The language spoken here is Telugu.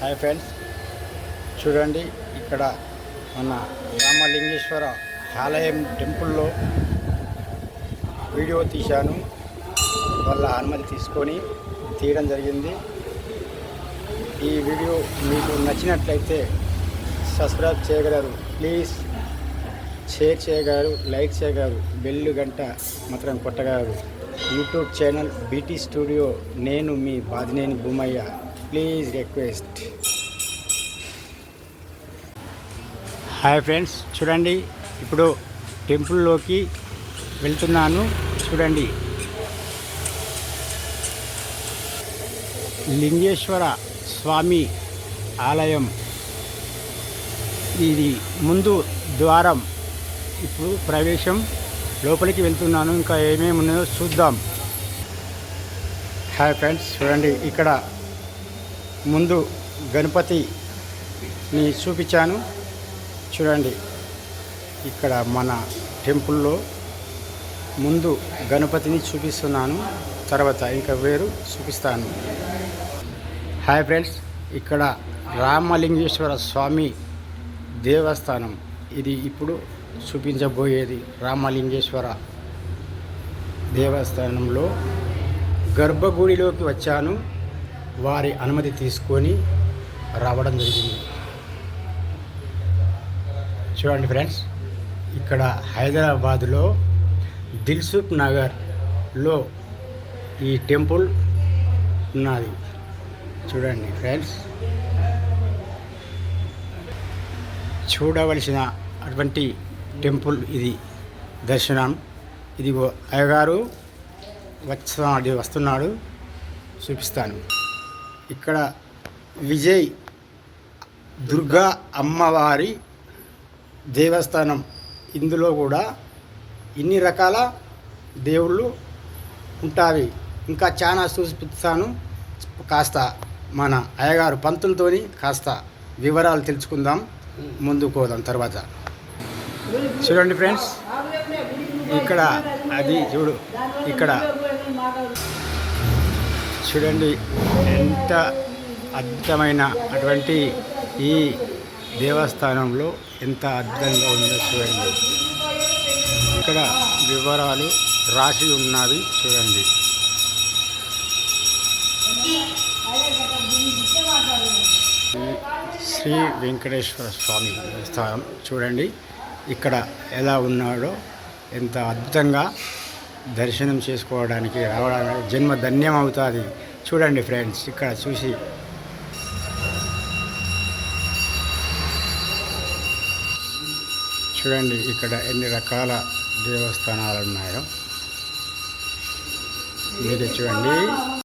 హాయ్ ఫ్రెండ్స్, చూడండి ఇక్కడ మన రామలింగేశ్వర ఆలయం టెంపుల్లో వీడియో తీశాను. వాళ్ళ అనుమతి తీసుకొని తీయడం జరిగింది. ఈ వీడియో మీకు నచ్చినట్లయితే సబ్స్క్రైబ్ చేయగలరు, ప్లీజ్ షేర్ చేయగలరు, లైక్ చేయగలరు, బెల్ గంట మాత్రం కొట్టగలరు. యూట్యూబ్ ఛానల్ బీటీ స్టూడియో, నేను మీ Badineni Bhumaiah. Please request. Hi friends, చూడండి ఇప్పుడు టెంపుల్లోకి వెళ్తున్నాను. చూడండి, లింగేశ్వర స్వామి ఆలయం ఇది ముందు ద్వారం. ఇప్పుడు ప్రవేశం, లోపలికి వెళ్తున్నాను. ఇంకా ఏమేమి ఉన్నాయో చూద్దాం. హాయ్ ఫ్రెండ్స్, చూడండి ఇక్కడ ముందు గణపతిని చూపించాను. చూడండి, ఇక్కడ మన టెంపుల్లో ముందు గణపతిని చూపిస్తున్నాను, తర్వాత ఇంకా వేరు చూపిస్తాను. హాయ్ ఫ్రెండ్స్, ఇక్కడ రామలింగేశ్వర స్వామి దేవస్థానం ఇది ఇప్పుడు చూపించబోయేది. రామలింగేశ్వర దేవస్థానంలో గర్భగుడిలోకి వచ్చాను. వారి అనుమతి తీసుకొని రావడం జరిగింది. చూడండి ఫ్రెండ్స్, ఇక్కడ హైదరాబాదులో దిల్సుఖ్ నగర్లో ఈ టెంపుల్ ఉన్నది. చూడండి ఫ్రెండ్స్, చూడవలసిన అటువంటి టెంపుల్ ఇది. దర్శనం ఇది అయ్యగారు వస్తున్నాడు, చూపిస్తాను. ఇక్కడ విజయ్ దుర్గా అమ్మవారి దేవస్థానం. ఇందులో కూడా ఇన్ని రకాల దేవుళ్ళు ఉంటాయి. ఇంకా చాలా చూపిస్తాను. కాస్త మన అయ్యగారు పంతులతోని కాస్త వివరాలు తెలుసుకుందాం. ముందుకు పోదాం తర్వాత. చూడండి ఫ్రెండ్స్, ఇక్కడ అది ఇక్కడ చూడండి ఎంత అద్భుతమైన అటువంటి ఈ దేవస్థానంలో ఎంత అద్భుతంగా ఉందో చూడండి. ఇక్కడ వివరాలు రాసి ఉన్నవి. చూడండి, శ్రీ వెంకటేశ్వర స్వామి దేవస్థానం. చూడండి ఇక్కడ ఎలా ఉన్నాడో, ఎంత అద్భుతంగా దర్శనం చేసుకోవడానికి రావడానికి జన్మ ధన్యం అవుతుంది. చూడండి ఫ్రెండ్స్, ఇక్కడ చూసి చూడండి ఇక్కడ ఎన్ని రకాల దేవస్థానాలు ఉన్నాయో మీరే చూడండి.